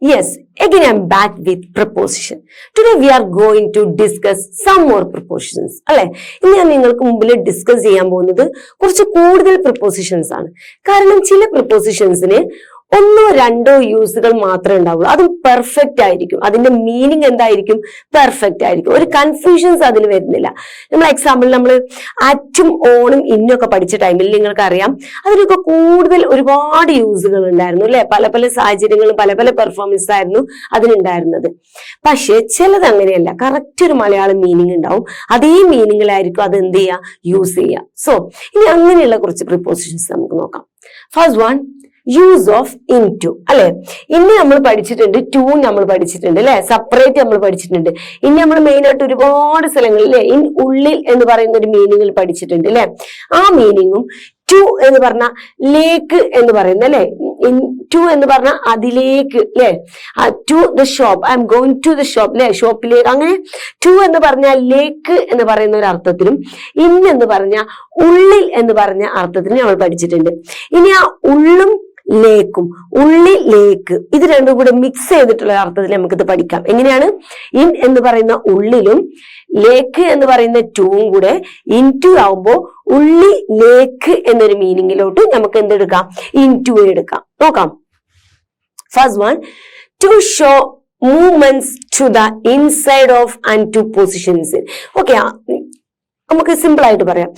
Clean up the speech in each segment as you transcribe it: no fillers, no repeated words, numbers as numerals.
Yes, again I'm back with preposition. Today we are going to discuss some more prepositions. അല്ലെ, ഇനി ഞാൻ നിങ്ങൾക്ക് മുമ്പിൽ ഡിസ്കസ് ചെയ്യാൻ പോകുന്നത് കുറച്ച് കൂടുതൽ prepositions ആണ്. കാരണം ചില prepositionsന് ഒന്നോ രണ്ടോ യൂസുകൾ മാത്രമേ ഉണ്ടാവുള്ളൂ. അതും പെർഫെക്റ്റ് ആയിരിക്കും. അതിന്റെ മീനിങ് എന്തായിരിക്കും? പെർഫെക്റ്റ് ആയിരിക്കും. ഒരു കൺഫ്യൂഷൻസ് അതിൽ വരുന്നില്ല. നമ്മൾ എക്സാമ്പിൾ നമ്മൾ അറ്റും ഓണും ഇന്നൊക്കെ പഠിച്ച ടൈമിൽ നിങ്ങൾക്ക് അറിയാം, അതിനൊക്കെ കൂടുതൽ ഒരുപാട് യൂസുകൾ ഉണ്ടായിരുന്നു അല്ലെ. പല പല സാഹചര്യങ്ങളും പല പല പെർഫോമൻസ് ആയിരുന്നു അതിനുണ്ടായിരുന്നത്. പക്ഷെ ചിലത് അങ്ങനെയല്ല, കറക്റ്റ് ഒരു മലയാളം മീനിങ് ഉണ്ടാവും. അതേ മീനിങ്ങിലായിരിക്കും അത് എന്ത് ചെയ്യുക, യൂസ് ചെയ്യുക. സോ ഇനി അങ്ങനെയുള്ള കുറച്ച് പ്രിപ്പോസിഷൻസ് നമുക്ക് നോക്കാം. First one, use of into അല്ലെ. ഇനി നമ്മൾ പഠിച്ചിട്ടുണ്ട്, ടു നമ്മൾ പഠിച്ചിട്ടുണ്ട് അല്ലെ, സെപ്പറേറ്റ് നമ്മൾ പഠിച്ചിട്ടുണ്ട്. ഇനി നമ്മൾ മെയിൻ ആയിട്ട് ഒരുപാട് സ്ഥലങ്ങളിൽ അല്ലെ ഇൻ ഉള്ളിൽ എന്ന് പറയുന്ന ഒരു മീനിങ്ങിൽ പഠിച്ചിട്ടുണ്ട് അല്ലെ. ആ മീനിങ്ങും ടു എന്ന് പറഞ്ഞ ലേക്ക് എന്ന് പറയുന്നത് അല്ലെ, ഇൻ ടു എന്ന് പറഞ്ഞ അതിലേക്ക് അല്ലെ, to the shop, I'm going to the shop അല്ലെ, ഷോപ്പിലേക്ക്. അങ്ങനെ ടു എന്ന് പറഞ്ഞ ലേക്ക് എന്ന് പറയുന്ന ഒരു അർത്ഥത്തിലും ഇൻ എന്ന് പറഞ്ഞ ഉള്ളിൽ എന്ന് പറഞ്ഞ അർത്ഥത്തിലും നമ്മൾ പഠിച്ചിട്ടുണ്ട്. ഇനി ആ ഉള്ളും ലേക്കും, ഉള്ളിലേക്ക്, ഇത് രണ്ടും കൂടെ മിക്സ് ചെയ്തിട്ടുള്ള അർത്ഥത്തിൽ നമുക്കിത് പഠിക്കാം. എങ്ങനെയാണ്? ഇൻ എന്ന് പറയുന്ന ഉള്ളിലും ലേക്ക് എന്ന് പറയുന്ന ടൂവും കൂടെ ഇൻ ടു ആവുമ്പോ ഉള്ളി ലേക്ക് എന്നൊരു മീനിങ്ങിലോട്ട് നമുക്ക് എന്തെടുക്കാം? ഇൻ ടു എടുക്കാം. നോക്കാം. First one, to show movements to the inside of and to positions. Okay, നമുക്ക് സിമ്പിൾ ആയിട്ട് പറയാം.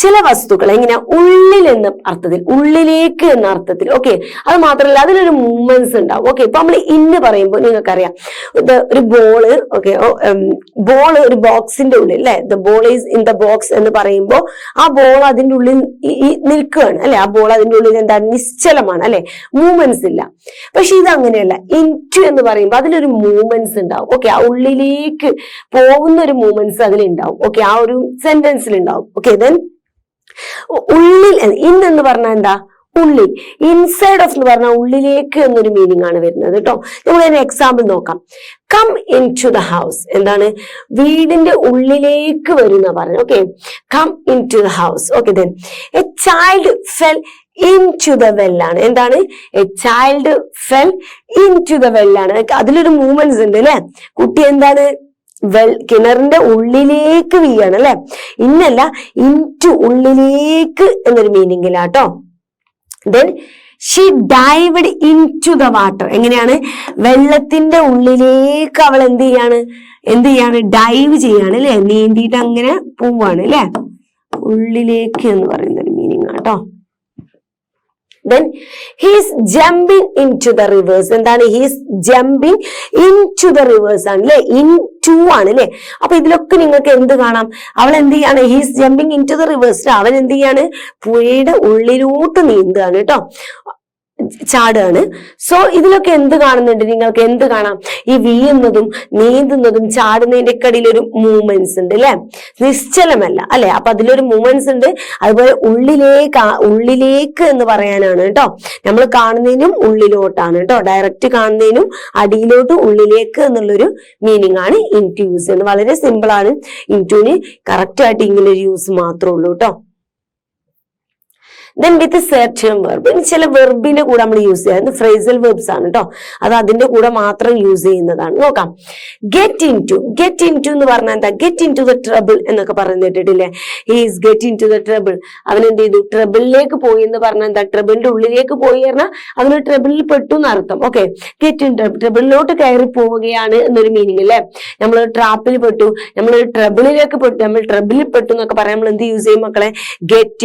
ചില വസ്തുക്കൾ എങ്ങനെ ഉള്ളിൽ എന്ന അർത്ഥത്തിൽ, ഉള്ളിലേക്ക് എന്ന അർത്ഥത്തിൽ. ഓക്കെ, അത് മാത്രമല്ല അതിലൊരു മൂവ്മെന്റ്സ് ഉണ്ടാവും. ഓക്കെ, ഇപ്പൊ നമ്മൾ ഇന്ന് പറയുമ്പോൾ നിങ്ങൾക്കറിയാം, ഒരു ബോള്, ഓക്കെ, ബോള് ഒരു ബോക്സിന്റെ ഉള്ളിൽ അല്ലെ, the ball is in the box എന്ന് പറയുമ്പോൾ ആ ബോൾ അതിന്റെ ഉള്ളിൽ നിൽക്കുകയാണ് അല്ലെ. ആ ബോൾ അതിന്റെ ഉള്ളിൽ എന്താ, നിശ്ചലമാണ് അല്ലെ, മൂവ്മെന്റ്സ് ഇല്ല. പക്ഷെ ഇത് അങ്ങനെയല്ല. ഇൻറ്റു എന്ന് പറയുമ്പോൾ അതിലൊരു മൂവ്മെന്റ്സ് ഉണ്ടാവും. ഓക്കെ, ആ ഉള്ളിലേക്ക് പോകുന്ന ഒരു മൂവ്മെന്റ്സ് അതിലുണ്ടാവും. ഓക്കെ, ആ ഒരു സെന്റൻസിൽ ഉണ്ടാവും. ഓക്കെ, ദെൻ ഉള്ളിൽ, ഇൻ എന്ന് പറഞ്ഞാൽ എന്താ, ഉള്ളിൽ. ഇൻസൈഡ് ഓഫ് എന്ന് പറഞ്ഞാൽ ഉള്ളിലേക്ക് എന്നൊരു മീനിങ് ആണ് വരുന്നത് കേട്ടോ. നമുക്ക് അതിന് എക്സാമ്പിൾ നോക്കാം. Come into the house, എന്താണ്, വീടിന്റെ ഉള്ളിലേക്ക് വരുന്ന പറഞ്ഞു. Okay, come into the house. Okay, then a child fell into the well ആണ്. എന്താണ്? A child fell into the well ആണ്. അതിലൊരു മൂവ്മെന്റ്സ് ഉണ്ട് അല്ലെ. കുട്ടി എന്താണ്, കിണറിന്റെ ഉള്ളിലേക്ക് വീഴാണ് അല്ലെ. ഇന്നല്ല, ഇൻറ്റു ഉള്ളിലേക്ക് എന്നൊരു മീനിങ്ങിലാട്ടോ. Then she dived into the water. എങ്ങനെയാണ്? വെള്ളത്തിന്റെ ഉള്ളിലേക്ക് അവൾ എന്ത് ചെയ്യാണ്, ഡൈവ് ചെയ്യാണ് അല്ലെ, നീന്തിയിട്ട് അങ്ങനെ പോവാണ് അല്ലെ. ഉള്ളിലേക്ക് എന്ന് പറയുന്ന ഒരു മീനിങ് ആട്ടോ. Then he is jumping into the rivers. എന്താണ്? he is jumping into the rivers ആണ് അല്ലെ, into ആണ് അല്ലെ. അപ്പൊ ഇതിലൊക്കെ നിങ്ങൾക്ക് എന്ത് കാണാം? അവൾ എന്ത് ചെയ്യാണ്? he is jumping into the rivers. അവൻ എന്ത് ചെയ്യാണ്? പുഴയുടെ ഉള്ളിലോട്ട് നീന്താണ് കേട്ടോ, ചാടുകയാണ്. സോ ഇതിലൊക്കെ എന്ത് കാണുന്നുണ്ട്? നിങ്ങൾക്ക് എന്ത് കാണാം? ഈ വീഴുന്നതും നീന്തുന്നതും ചാടുന്നതിന്റെ ഇടയിൽ ഒരു മൂവ്മെന്റ്സ് ഉണ്ട് അല്ലെ, നിശ്ചലമല്ല അല്ലെ. അപ്പൊ അതിലൊരു മൂവ്മെന്റ്സ് ഉണ്ട്. അതുപോലെ ഉള്ളിലേക്ക് എന്ന് പറയാനാണ് കേട്ടോ. നമ്മൾ കാണുന്നതിനും ഉള്ളിലോട്ടാണ് കേട്ടോ, ഡയറക്റ്റ് കാണുന്നതിനും അടിയിലോട്ട് ഉള്ളിലേക്ക് എന്നുള്ളൊരു മീനിങ് ആണ് ഇൻറ്റു യൂസ് ചെയ്യുന്നത്. വളരെ സിമ്പിൾ ആണ്. ഇൻറ്റുവിന് കറക്റ്റ് ആയിട്ട് ഇങ്ങനെ ഒരു യൂസ് മാത്രമേ ഉള്ളൂ കേട്ടോ. Then with a certain verb, ചില വെർബിന്റെ കൂടെ നമ്മൾ യൂസ് ചെയ്യുന്നത് ഫ്രേസൽ വെർബ്സ് ആണ് കേട്ടോ. അത് അതിന്റെ കൂടെ മാത്രം യൂസ് ചെയ്യുന്നതാണ്. നോക്കാം. ഗെറ്റ് ഇൻ ടു എന്ന് പറഞ്ഞാൽ എന്താ? Get into the trouble എന്നൊക്കെ പറഞ്ഞു കേട്ടിട്ടില്ലേ? He's get into the trouble. അവൻ എന്ത് ചെയ്തു? ട്രബിളിലേക്ക് പോയി എന്ന് പറഞ്ഞാൽ എന്താ? ട്രബിളിന്റെ ഉള്ളിലേക്ക് പോയി പറഞ്ഞാൽ അവന് ട്രബിളിൽ പെട്ടു എന്നർത്ഥം. ഓക്കെ, ഗെറ്റ് ഇൻ ട്രബിളിലോട്ട് കയറി പോവുകയാണ് എന്നൊരു മീനിങ് അല്ലേ. നമ്മൾ ട്രാപ്പിൽ പെട്ടു, നമ്മൾ ട്രബിളിലേക്ക് പെട്ടു, നമ്മൾ ട്രബിളിൽ പെട്ടു എന്നൊക്കെ പറയാൻ നമ്മൾ എന്ത് യൂസ് ചെയ്യും മക്കളെ? ഗെറ്റ്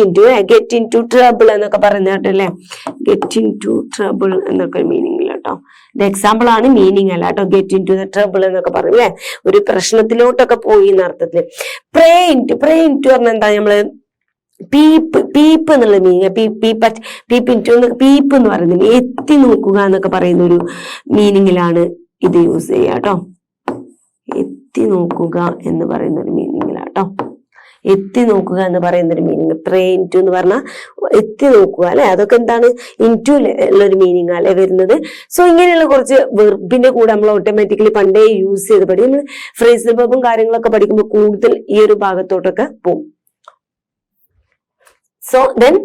ഇൻ ടു ട്രബിൾ എന്നൊക്കെ പറഞ്ഞിട്ടല്ലേ, ഗെറ്റ് ഇൻ ടു ട്രബിൾ എന്നൊക്കെ മീനിങ് കേട്ടോ. ഇത് എക്സാമ്പിൾ ആണ്, മീനിങ് അല്ല കേട്ടോ. Get into the trouble എന്നൊക്കെ പറയും അല്ലെ, ഒരു പ്രശ്നത്തിലോട്ടൊക്കെ പോയി എന്ന അർത്ഥത്തില്. പ്രേ ഇൻ ടു പറഞ്ഞാൽ എന്താ? നമ്മള് പീപ്പ് എന്നുള്ള meaning, peep into peep എന്ന് പറയുന്നത് എത്തി നോക്കുക എന്നൊക്കെ പറയുന്ന ഒരു മീനിങ്ങിലാണ് ഇത് യൂസ് ചെയ്യുക കേട്ടോ. എത്തി നോക്കുക എന്ന് പറയുന്ന ഒരു മീനിങ്ങിലാട്ടോ. എത്തി നോക്കുക എന്ന് പറയുന്ന ഒരു മീനിങ്. പ്രേ ഇൻറ്റു എന്ന് പറഞ്ഞാൽ എത്തി നോക്കുക അല്ലെ. അതൊക്കെ എന്താണ്? ഇൻറ്റു ഉള്ളൊരു മീനിങ് അല്ലെ വരുന്നത്. സോ ഇങ്ങനെയുള്ള കുറച്ച് വെർബിന്റെ കൂടെ നമ്മൾ ഓട്ടോമാറ്റിക്കലി പണ്ടേ യൂസ് ചെയ്ത് പഠിക്കും. നമ്മൾ ഫ്രേസൽ വെർബും കാര്യങ്ങളൊക്കെ പഠിക്കുമ്പോൾ കൂടുതൽ ഈ ഒരു ഭാഗത്തോട്ടൊക്കെ പോകും. സോ ദെൻ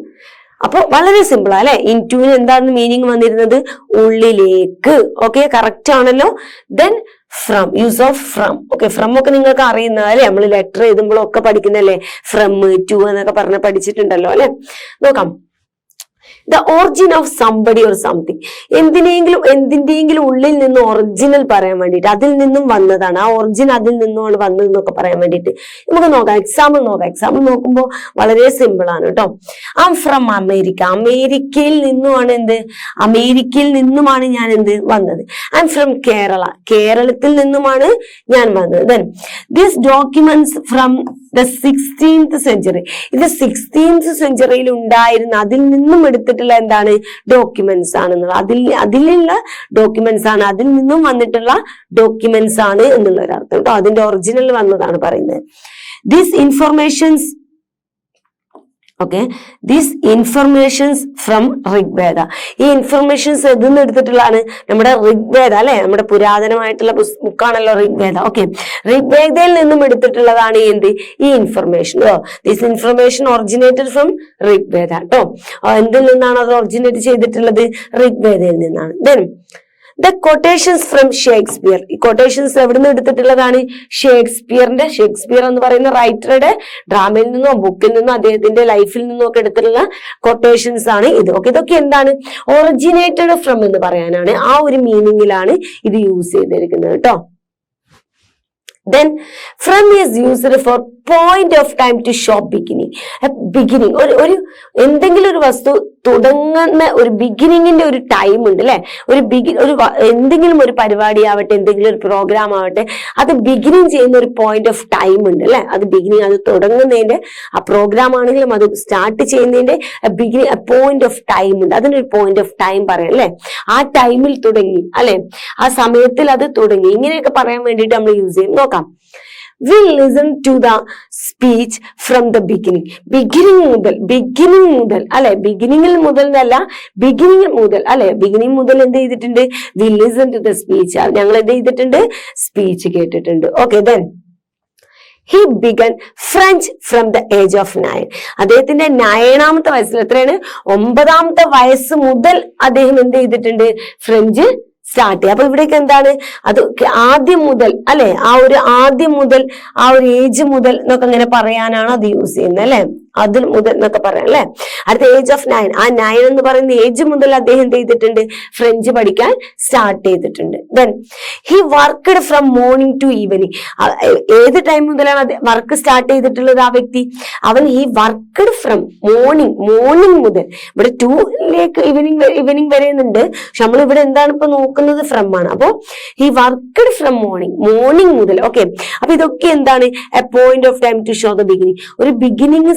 അപ്പൊ വളരെ സിമ്പിൾ അല്ലെ. ഇൻ ടുവിന് എന്താണ് മീനിങ് വന്നിരുന്നത്? ഉള്ളിലേക്ക്. ഓക്കെ, കറക്റ്റ് ആണല്ലോ. Then from, use of from. Okay, from ഒക്കെ നിങ്ങൾക്ക് അറിയുന്നതല്ലേ, നമ്മൾ ലെറ്റർ എഴുതുമ്പോഴൊക്കെ പഠിക്കുന്നല്ലേ, ഫ്രം, ടു എന്നൊക്കെ പറഞ്ഞ് പഠിച്ചിട്ടുണ്ടല്ലോ അല്ലെ. നോക്കാം. The origin of somebody or something. എന്തിന്റെയെങ്കിലും ഉള്ളിൽ നിന്ന് ഒറിജിനൽ പറയാൻ വേണ്ടിയിട്ട്, അതിൽ നിന്നും വന്നതാണ്, ആ ഒറിജിൻ അതിൽ നിന്നുമാണ് വന്നതെന്നൊക്കെ പറയാൻ വേണ്ടിയിട്ട് നമുക്ക് നോക്കാം. എക്സാമ്പിൾ നോക്കാം. എക്സാമ്പിൾ നോക്കുമ്പോൾ വളരെ സിമ്പിൾ ആണ് കേട്ടോ. I am from America. അമേരിക്കയിൽ നിന്നുമാണ് അമേരിക്കയിൽ നിന്നുമാണ് ഞാൻ വന്നത്. I am from Kerala. കേരളത്തിൽ നിന്നുമാണ് ഞാൻ വന്നത്. Then this documents from the 16th century. ഇത് 16th centuryയിൽ ഉണ്ടായിരുന്ന, അതിൽ നിന്നും എടുത്തിട്ടുള്ള എന്താണ്? ഡോക്യുമെന്റ്സ് ആണെന്നുള്ളത്. അതിലുള്ള ഡോക്യുമെന്റ്സ് ആണ്, അതിൽ നിന്നും വന്നിട്ടുള്ള ഡോക്യുമെന്റ്സ് ആണ് എന്നുള്ള ഒരു അർത്ഥം കേട്ടോ. അതിന്റെ ഒറിജിനൽ വന്നതാണ് പറയുന്നത്. These informations these informations from Rigveda. ഈ ഇൻഫർമേഷൻസ് എതിന്ന് എടുത്തിട്ടുള്ളതാണ്? നമ്മുടെ ഋഗ്വേദ അല്ലെ, നമ്മുടെ പുരാതനമായിട്ടുള്ള ബുക്കാണല്ലോ ഋഗ്വേദ. ഓക്കെ, ഋഗ്വേദയിൽ നിന്നും എടുത്തിട്ടുള്ളതാണ് ഈ information. This information originated from Rigveda കേട്ടോ. എന്തിൽ നിന്നാണ് അത് ഒറിജിനേറ്റ് ചെയ്തിട്ടുള്ളത്? ഋഗ്വേദയിൽ നിന്നാണ്. Then the quotations from Shakespeare. ഈ കൊട്ടേഷൻസ് എവിടുന്ന് എടുത്തിട്ടുള്ളതാണ്? ഷേക്സ്പിയർ എന്ന് പറയുന്ന റൈറ്ററുടെ ഡ്രാമയിൽ നിന്നോ ബുക്കിൽ നിന്നോ അദ്ദേഹത്തിന്റെ ലൈഫിൽ നിന്നോ ഒക്കെ എടുത്തിട്ടുള്ള കൊട്ടേഷൻസ് ആണ് ഇത്. ഓക്കെ, ഇതൊക്കെ എന്താണ്? ഒറിജിനേറ്റഡ് ഫ്രം എന്ന് പറയാനാണ്, ആ ഒരു മീനിങ്ങിലാണ് ഇത് യൂസ് ചെയ്തിരിക്കുന്നത് കേട്ടോ. Then from is used for point of time to show beginning. ഒരു എന്തെങ്കിലും ഒരു വസ്തു തുടങ്ങുന്ന ഒരു ബിഗിനിങ്ങിന്റെ ഒരു ടൈം ഉണ്ട് അല്ലെ. എന്തെങ്കിലും ഒരു പരിപാടി ആവട്ടെ, എന്തെങ്കിലും ഒരു പ്രോഗ്രാം ആവട്ടെ, അത് ബിഗിനിങ് ചെയ്യുന്ന ഒരു പോയിന്റ് ഓഫ് ടൈം ഉണ്ട് അല്ലെ. അത് ബിഗിനിങ്, അത് തുടങ്ങുന്നതിന്റെ, ആ പ്രോഗ്രാം ആണെങ്കിലും അത് സ്റ്റാർട്ട് ചെയ്യുന്നതിന്റെ പോയിന്റ് ഓഫ് ടൈം ഉണ്ട്. അതിനൊരു പോയിന്റ് ഓഫ് ടൈം പറയാം അല്ലെ. ആ ടൈമിൽ തുടങ്ങി അല്ലെ, ആ സമയത്തിൽ അത് തുടങ്ങി, ഇങ്ങനെയൊക്കെ പറയാൻ വേണ്ടിയിട്ട് നമ്മൾ യൂസ് ചെയ്യും. നോക്കാം. We listen to the speech from the beginning. beginning മുതൽ അല്ലെ, ബിഗിനിങ്ങിൽ മുതൽ എന്നല്ല, ബിഗിനിങ് മുതൽ അല്ലെ. ബിഗിനിങ് മുതൽ എന്ത് ചെയ്തിട്ടുണ്ട്? We listen to the speech. ഞങ്ങൾ എന്ത് ചെയ്തിട്ടുണ്ട്? സ്പീച്ച് കേട്ടിട്ടുണ്ട്. Okay, then he began French from the age of 9. അദ്ദേഹത്തിന്റെ 9ാമത്തെ വയസ്സിൽ, എത്രയാണ്? 9ാമത്തെ വയസ്സ് മുതൽ അദ്ദേഹം എന്ത് ചെയ്തിട്ടുണ്ട്? ഫ്രഞ്ച് സ്റ്റാർട്ട് ചെയ്യുക. അപ്പൊ ഇവിടേക്ക് എന്താണ്? അത് ആദ്യം മുതൽ അല്ലെ, ആ ഒരു ആദ്യം മുതൽ, ആ ഒരു ഏജ് മുതൽ എന്നൊക്കെ ഇങ്ങനെ പറയാനാണ് അത് യൂസ് ചെയ്യുന്നത് അല്ലെ. അതിൽ മുതൽ എന്നൊക്കെ പറയാം അല്ലെ. അടുത്ത ഏജ് ഓഫ് 9, ആ 9 എന്ന് പറയുന്ന ഏജ് മുതൽ അദ്ദേഹം എന്ത് ചെയ്തിട്ടുണ്ട്? ഫ്രഞ്ച് പഠിക്കാൻ സ്റ്റാർട്ട് ചെയ്തിട്ടുണ്ട്. Then he worked from morning to evening. ഏത് ടൈം മുതലാണ് വർക്ക് സ്റ്റാർട്ട് ചെയ്തിട്ടുള്ളത് ആ വ്യക്തി? ഹി വർക്ക്ഡ് ഫ്രം മോർണിംഗ് മുതൽ. ഇവിടെ 2ലേക്ക് ഈവനിങ് വരെയുന്നുണ്ട്, പക്ഷെ നമ്മൾ ഇവിടെ എന്താണ് ഇപ്പൊ നോക്കുന്നത്? ഫ്രം ആണ്. അപ്പോ ഹി വർക്ക്ഡ് ഫ്രം മോർണിംഗ് മുതൽ. ഓക്കെ, അപ്പൊ ഇതൊക്കെ എന്താണ്? A point of time to show the beginning. ഒരു ബിഗിനിങ്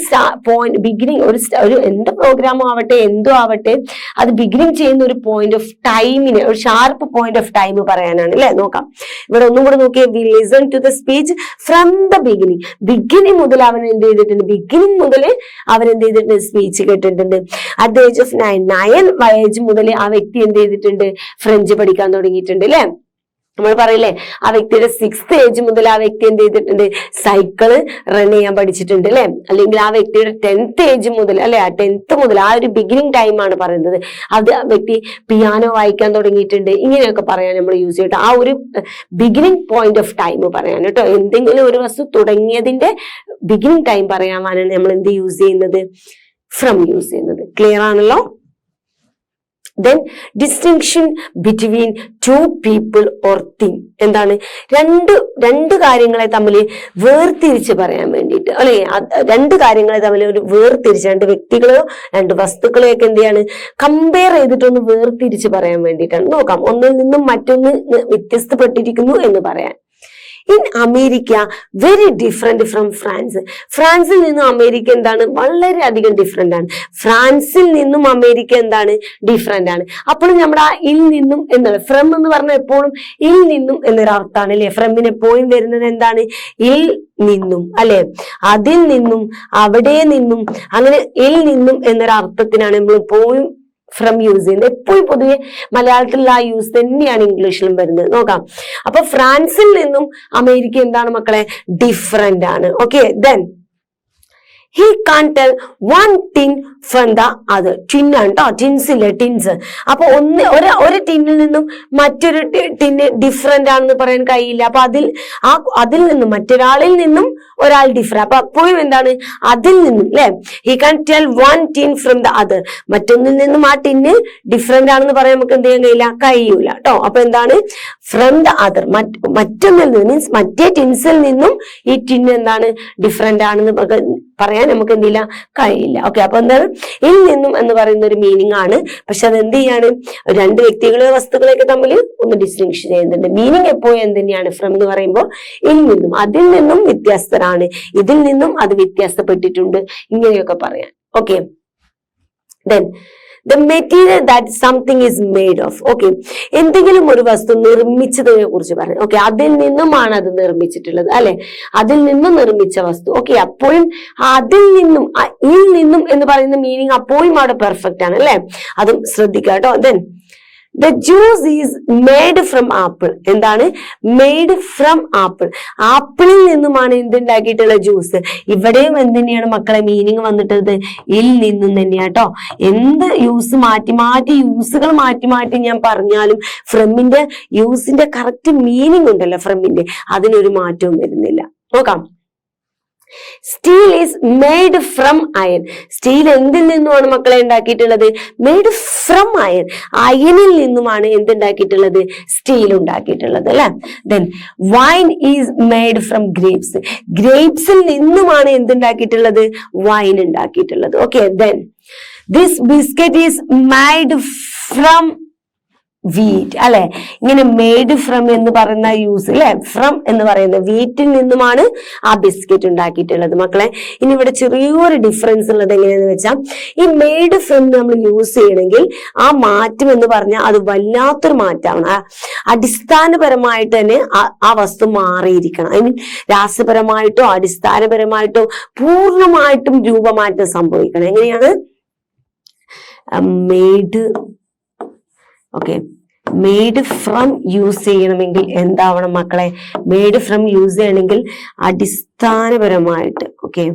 ഒരു എന്ത് പ്രോഗ്രാം ആവട്ടെ, എന്തോ ആവട്ടെ, അത് ബിഗിനിങ് ചെയ്യുന്ന ഒരു പോയിന്റ് ഓഫ് ടൈമിന്, ഒരു ഷാർപ്പ് പോയിന്റ് ഓഫ് ടൈം പറയാനാണ് അല്ലെ. നോക്കാം, ഇവിടെ ഒന്നും കൂടെ നോക്കിയേ. We listen to the speech from the beginning മുതൽ അവൻ എന്ത് ചെയ്തിട്ടുണ്ട്? ബിഗിനിങ് മുതൽ അവൻ എന്ത് ചെയ്തിട്ടുണ്ട്? സ്പീച്ച് കേട്ടിട്ടുണ്ട്. At the age of 9 age മുതൽ ആ വ്യക്തി എന്ത് ചെയ്തിട്ടുണ്ട്? ഫ്രഞ്ച് പഠിക്കാൻ തുടങ്ങിയിട്ടുണ്ട് അല്ലെ. നമ്മൾ പറയില്ലേ, ആ വ്യക്തിയുടെ 6th ഏജ് മുതൽ ആ വ്യക്തി എന്ത് ചെയ്തിട്ടുണ്ട്? സൈക്കിള് റൺ ചെയ്യാൻ പഠിച്ചിട്ടുണ്ട് അല്ലെ. അല്ലെങ്കിൽ ആ വ്യക്തിയുടെ 10th ഏജ് മുതൽ അല്ലെ, ആ 10th മുതൽ ആ ഒരു ബിഗിനിങ് ടൈം ആണ് പറയുന്നത്. അത് ആ വ്യക്തി പിയാനോ വായിക്കാൻ തുടങ്ങിയിട്ടുണ്ട്. ഇങ്ങനെയൊക്കെ പറയാൻ നമ്മൾ യൂസ് ചെയ്തിട്ട് ആ ഒരു ബിഗിനിങ് പോയിന്റ് ഓഫ് ടൈം പറയാൻ കേട്ടോ. എന്തെങ്കിലും ഒരു വസ്തു തുടങ്ങിയതിന്റെ ബിഗിനിങ് ടൈം പറയാനാണ് നമ്മൾ എന്ത് യൂസ് ചെയ്യുന്നത്? ഫ്രം യൂസ് ചെയ്യുന്നത്. ക്ലിയർ ആണല്ലോ. Then distinction between two people or thing. എന്താണ്? രണ്ട് കാര്യങ്ങളെ തമ്മിൽ വേർതിരിച്ച് പറയാൻ വേണ്ടിയിട്ട് അല്ലെ. രണ്ട് കാര്യങ്ങളെ തമ്മിൽ ഒരു വേർതിരിച്ച്, രണ്ട് വ്യക്തികളെയോ രണ്ട് വസ്തുക്കളെയൊക്കെ എന്ത് ചെയ്യാണ്? കമ്പയർ ചെയ്തിട്ടൊന്ന് വേർതിരിച്ച് പറയാൻ വേണ്ടിയിട്ടാണ്. നോക്കാം, ഒന്നിൽ നിന്നും മറ്റൊന്ന് വ്യത്യസ്തപ്പെട്ടിരിക്കുന്നു എന്ന് പറയാൻ. In America very different from France. ഫ്രാൻസിൽ നിന്നും അമേരിക്ക എന്താണ്? വളരെയധികം ഡിഫറെന്റ് ആണ്. ഫ്രാൻസിൽ നിന്നും അമേരിക്ക എന്താണ്? ഡിഫറെന്റ് ആണ്. അപ്പോഴും നമ്മുടെ ആ ഇൽ നിന്നും എന്താണ്? ഫ്രം എന്ന് പറഞ്ഞാൽ എപ്പോഴും ഇൽ നിന്നും എന്നൊരു അർത്ഥമാണ് അല്ലെ. ഫ്രമിന് എപ്പോഴും വരുന്നത് എന്താണ്? ഇൽ നിന്നും അല്ലെ, അതിൽ നിന്നും, അവിടെ നിന്നും, അങ്ങനെ ഇൽ നിന്നും എന്നൊരു അർത്ഥത്തിനാണ് നമ്മൾ എപ്പോഴും ഫ്രം യൂസ് ചെയ്യുന്നത്. എപ്പോഴും പൊതുവെ മലയാളത്തിലുള്ള ആ യൂസ് തന്നെയാണ് ഇംഗ്ലീഷിലും വരുന്നത്. നോക്കാം, അപ്പൊ ഫ്രാൻസിൽ നിന്നും അമേരിക്ക എന്താണ് മക്കളെ? ഡിഫറെന്റ് ആണ്. Okay, then he can't tell one tin from the other. Tin ആണ് കേട്ടോ, ടിൻസ് ഇല്ലേ, ടിൻസ്. അപ്പൊ ഒരു ടിന്നിൽ നിന്നും മറ്റൊരു ടിന്ന് ഡിഫറെന്റ് ആണെന്ന് പറയാൻ കഴിയില്ല. അപ്പൊ അതിൽ നിന്നും മറ്റൊരാളിൽ നിന്നും ഒരാൾ ഡിഫറെന്റ്. അപ്പൊ അപ്പോഴും എന്താണ്, അതിൽ നിന്നും അല്ലെ, he can't tell one tin from the other. മറ്റൊന്നിൽ നിന്നും ആ ടിന്ന് ഡിഫറെന്റ് ആണെന്ന് പറയാൻ നമുക്ക് എന്ത് ചെയ്യാൻ കഴിയൂല കേട്ടോ. അപ്പൊ എന്താണ്, ഫ്രം ദ അതർ, മറ്റൊന്നിൽ നിന്ന് മീൻസ് മറ്റേ ടിൻസിൽ നിന്നും ഈ ടിൻ എന്താണ് ഡിഫറെന്റ് ആണെന്ന് പറയാൻ നമുക്ക് എന്തില്ല കഴിയില്ല. ഓക്കെ, അപ്പൊ എന്താണ് ഇൽ നിന്നും എന്ന് പറയുന്ന ഒരു മീനിങ് ആണ്. പക്ഷെ അത് എന്ത് ചെയ്യാണ്, രണ്ട് വ്യക്തികളെ വസ്തുക്കളെയൊക്കെ തമ്മിൽ ഒന്ന് ഡിസ്റ്റിങ്ഷൻ ചെയ്യുന്നുണ്ട്. മീനിങ് എപ്പോഴും എന്ത് തന്നെയാണ്, ഫ്രം എന്ന് പറയുമ്പോൾ ഇൽ നിന്നും, അതിൽ നിന്നും വ്യത്യസ്തരാണ്, ഇതിൽ നിന്നും അത് വ്യത്യാസപ്പെട്ടിട്ടുണ്ട്, ഇങ്ങനെയൊക്കെ പറയാൻ. Okay, then the material that something is made of. Okay, എന്തെങ്കിലും ഒരു വസ്തു നിർമ്മിച്ചതിനെ കുറിച്ച് പറയാം. ഓക്കെ, അതിൽ നിന്നുമാണ് അത് നിർമ്മിച്ചിട്ടുള്ളത് അല്ലെ, അതിൽ നിന്നും നിർമ്മിച്ച വസ്തു. ഓക്കെ, അപ്പോഴും അതിൽ നിന്നും, ഇൽ നിന്നും എന്ന് പറയുന്ന മീനിങ് അപ്പോഴും അവിടെ പെർഫെക്റ്റ് ആണ് അല്ലെ, അതും ശ്രദ്ധിക്കുക കേട്ടോ. then the juice is made from apple. എന്താണ്, മെയ്ഡ് ഫ്രം ആപ്പിൾ, ആപ്പിളിൽ നിന്നുമാണ് എന്തുണ്ടാക്കിയിട്ടുള്ള ജ്യൂസ്. ഇവിടെയും എന്തുതന്നെയാണ് മക്കളെ മീനിങ് വന്നിട്ടത്, ഇൽ നിന്നും തന്നെയാ കേട്ടോ. എന്ത് യൂസ് മാറ്റി യൂസുകൾ മാറ്റി ഞാൻ പറഞ്ഞാലും ഫ്രമിന്റെ യൂസിന്റെ കറക്റ്റ് മീനിങ് ഉണ്ടല്ലോ ഫ്രമിന്റെ, അതിനൊരു മാറ്റവും വരുന്നില്ല. നോക്കാം, steel is made from iron. Steel എന്തിൽ നിന്നുമാണ് മക്കളെ ഉണ്ടാക്കിയിട്ടുള്ളത്, മെയ്ഡ് ഫ്രം അയൺ, അയണിൽ നിന്നുമാണ് എന്തുണ്ടാക്കിയിട്ടുള്ളത്, സ്റ്റീൽ ഉണ്ടാക്കിയിട്ടുള്ളത് അല്ലെ. Then wine is made from grapes. ഗ്രേപ്സിൽ നിന്നുമാണ് എന്തുണ്ടാക്കിയിട്ടുള്ളത്, വൈൻ ഉണ്ടാക്കിയിട്ടുള്ളത്. Okay, then this biscuit is made from wheat അല്ലെ. ഇങ്ങനെ മെയ്ഡ് ഫ്രം എന്ന് പറയുന്ന യൂസ് അല്ലെ, ഫ്രം എന്ന് പറയുന്നത് വീറ്റിൽ നിന്നുമാണ് ആ ബിസ്ക്കറ്റ് ഉണ്ടാക്കിയിട്ടുള്ളത്. മക്കളെ ഇനി ഇവിടെ ചെറിയൊരു ഡിഫറൻസ് ഉള്ളത് എങ്ങനെയാന്ന് വെച്ചാൽ, ഈ മെയ്ഡ് ഫ്രം നമ്മൾ യൂസ് ചെയ്യണമെങ്കിൽ ആ മാറ്റം എന്ന് പറഞ്ഞാൽ അത് വല്ലാത്തൊരു മാറ്റമാണ്. അടിസ്ഥാനപരമായിട്ട് തന്നെ ആ വസ്തു മാറിയിരിക്കണം. ഐ മീൻ രാസപരമായിട്ടോ അടിസ്ഥാനപരമായിട്ടോ പൂർണ്ണമായിട്ടും രൂപമാറ്റം സംഭവിക്കണം. എങ്ങനെയാണ് made, okay, made from use ചെയ്യണമെങ്കിൽ എന്താവണം മക്കളെ, മെയ്ഡ് ഫ്രം യൂസ് ചെയ്യണമെങ്കിൽ അടിസ്ഥാനപരമായിട്ട്, ഓക്കെ,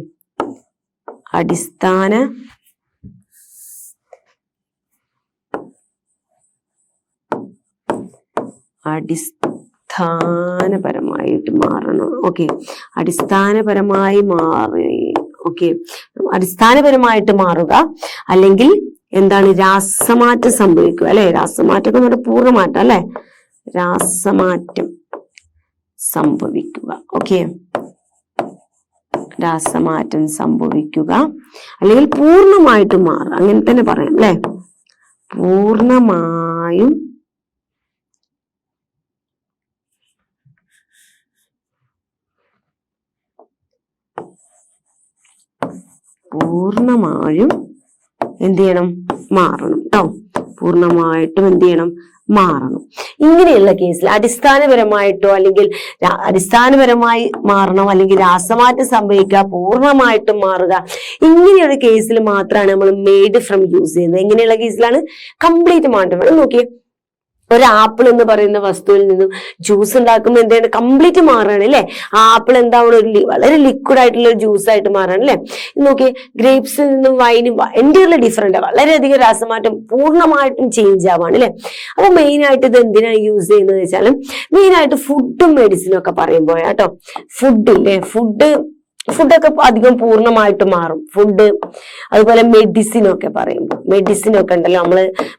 അടിസ്ഥാനപരമായിട്ട് മാറണം. ഓക്കെ, അടിസ്ഥാനപരമായി മാറി, ഓക്കെ, അടിസ്ഥാനപരമായിട്ട് മാറുക, അല്ലെങ്കിൽ എന്താണ് രാസമാറ്റം സംഭവിക്കുക അല്ലെ. രാസമാറ്റം എന്ന് പറഞ്ഞാൽ പൂർണ്ണമാറ്റം അല്ലെ, രാസമാറ്റം സംഭവിക്കുക. ഓക്കെ, രാസമാറ്റം സംഭവിക്കുക അല്ലെങ്കിൽ പൂർണ്ണമായിട്ടും മാറുക, അങ്ങനെ തന്നെ പറയാം അല്ലെ. പൂർണ്ണമായും എന്ത് ചെയ്യണം, മാറണം കേട്ടോ. പൂർണ്ണമായിട്ടും എന്ത് ചെയ്യണം, മാറണം. ഇങ്ങനെയുള്ള കേസിൽ അടിസ്ഥാനപരമായിട്ടോ അല്ലെങ്കിൽ അടിസ്ഥാനപരമായി മാറണം, അല്ലെങ്കിൽ രാസമാറ്റം സംഭവിക്കുക, പൂർണ്ണമായിട്ടും മാറുക, ഇങ്ങനെയുള്ള കേസിൽ മാത്രമാണ് നമ്മൾ മെയ്ഡ് ഫ്രം യൂസ് ചെയ്യുന്നത്. ഇങ്ങനെയുള്ള കേസിലാണ് കംപ്ലീറ്റ് മാറ്റം വേണം. നോക്കിയേ, ഒരു ആപ്പിൾ എന്ന് പറയുന്ന വസ്തുവിൽ നിന്നും ജ്യൂസ് ഉണ്ടാക്കുമ്പോൾ എന്താണ്, കംപ്ലീറ്റ് മാറാണ് അല്ലെ. ആ ആപ്പിൾ എന്താവണം, വളരെ ലിക്വിഡ് ആയിട്ടുള്ള ഒരു ജ്യൂസ് ആയിട്ട് മാറാണ് അല്ലെ. നോക്കി, ഗ്രേപ്സിൽ നിന്നും വൈനും എന്റെയുള്ള ഡിഫറെന്റ്, വളരെയധികം രാസമാറ്റം പൂർണ്ണമായിട്ടും ചേഞ്ച് ആവാണ് അല്ലെ. അപ്പൊ മെയിൻ ആയിട്ട് ഇത് എന്തിനാണ് യൂസ് ചെയ്യുന്നത് വെച്ചാലും, മെയിൻ ആയിട്ട് ഫുഡും മെഡിസിനും ഒക്കെ പറയുമ്പോൾ കേട്ടോ, ഫുഡില്ലേ, ഫുഡൊക്കെ അധികം പൂർണ്ണമായിട്ട് മാറും. ഫുഡ്, അതുപോലെ മെഡിസിനൊക്കെ പറയുമ്പോൾ, മെഡിസിനൊക്കെ ഉണ്ടല്ലോ,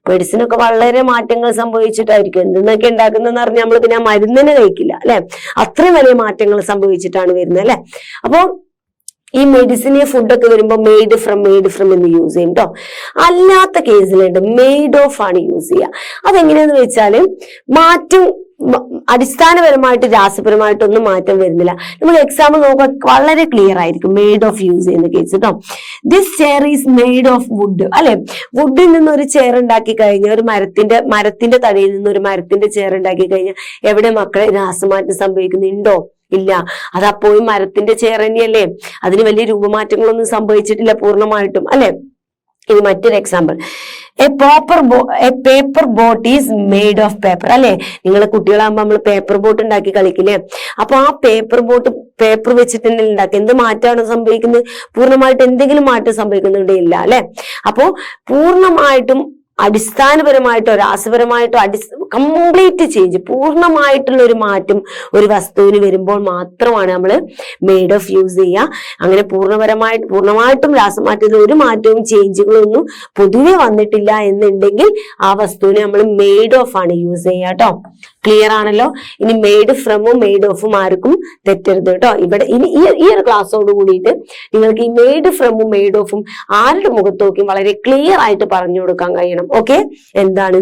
മെഡിസിനൊക്കെ വളരെ മാറ്റങ്ങൾ സംഭവിച്ചിട്ടായിരിക്കും. എന്തെന്നൊക്കെ ഉണ്ടാക്കുന്നതെന്ന് പറഞ്ഞാൽ നമ്മൾ പിന്നെ മരുന്നിനെ കഴിക്കില്ല അല്ലെ, അത്രയും വലിയ മാറ്റങ്ങൾ സംഭവിച്ചിട്ടാണ് വരുന്നത് അല്ലെ. അപ്പൊ ഈ മെഡിസിനെ ഫുഡൊക്കെ വരുമ്പോൾ മെയ്ഡ് ഫ്രം എന്ന് യൂസ് ചെയ്യും കേട്ടോ. അല്ലാത്ത കേസിലുണ്ട് മെയ്ഡ് ഓഫ് ആണ് യൂസ് ചെയ്യുക. അതെങ്ങനെയാന്ന് വെച്ചാല് മാറ്റം അടിസ്ഥാനപരമായിട്ട് രാസപരമായിട്ടൊന്നും മാറ്റം വരുന്നില്ല. നമ്മൾ എക്സാമ്പിൾ നോക്കാൻ വളരെ ക്ലിയർ ആയിരിക്കും മെയ്ഡ് ഓഫ് യൂസ് ചെയ്യുന്ന കേസ് കേട്ടോ. This chair is made of wood അല്ലെ. വുഡിൽ നിന്ന് ഒരു ചെയർ ഉണ്ടാക്കി കഴിഞ്ഞാൽ, ഒരു മരത്തിന്റെ തടിയിൽ നിന്ന് ഒരു മരത്തിന്റെ ചെയർ ഉണ്ടാക്കി കഴിഞ്ഞാൽ എവിടെ മക്കളെ രാസമാറ്റം സംഭവിക്കുന്നുണ്ടോ? ഇല്ല. അതപ്പോഴും മരത്തിന്റെ ചെയർ തന്നെയല്ലേ, അതിന് വലിയ രൂപമാറ്റങ്ങളൊന്നും സംഭവിച്ചിട്ടില്ല പൂർണ്ണമായിട്ടും അല്ലെ. ഇനി മറ്റൊരു example, A paper boat is made of paper. അല്ലെ, നിങ്ങൾ കുട്ടികളാകുമ്പോൾ നമ്മൾ പേപ്പർ ബോട്ട് ഉണ്ടാക്കി കളിക്കില്ലേ? അപ്പൊ ആ പേപ്പർ ബോട്ട് പേപ്പർ വെച്ചിട്ട് തന്നെ ഉണ്ടാക്കി. എന്ത് മാറ്റമാണ് സംഭവിക്കുന്നത്? പൂർണ്ണമായിട്ട് എന്തെങ്കിലും മാറ്റം സംഭവിക്കുന്നുണ്ടേ ഇല്ല അല്ലെ. അപ്പോ പൂർണ്ണമായിട്ടും അടിസ്ഥാനപരമായിട്ടോ രാസപരമായിട്ടോ കംപ്ലീറ്റ് ചേഞ്ച്, പൂർണ്ണമായിട്ടുള്ള ഒരു മാറ്റം ഒരു വസ്തുവിന് വരുമ്പോൾ മാത്രമാണ് നമ്മൾ മെയ്ഡ് ഓഫ് യൂസ് ചെയ്യുക. അങ്ങനെ പൂർണ്ണമായിട്ടും രാസമാറ്റത്തിൽ ഒരു മാറ്റവും ചേഞ്ചുകളും ഒന്നും പൊതുവെ വന്നിട്ടില്ല എന്നുണ്ടെങ്കിൽ ആ വസ്തുവിനെ നമ്മൾ മെയ്ഡ് ഓഫ് ആണ് യൂസ് ചെയ്യുക കേട്ടോ. ക്ലിയർ ആണല്ലോ? ഇനി മെയ്ഡ് ഫ്രമും മെയ്ഡ് ഓഫും ആർക്കും തെറ്റരുത് കേട്ടോ. ഇവിടെ ഇനി ഈ ഒരു ക്ലാസ്സോട് കൂടിയിട്ട് നിങ്ങൾക്ക് ഈ മെയ്ഡ് ഫ്രമും മെയ്ഡ് ഓഫും ആരുടെ മുഖത്ത് നോക്കി വളരെ ക്ലിയർ ആയിട്ട് പറഞ്ഞു കൊടുക്കാൻ കഴിയണം. ഓക്കെ, എന്താണ്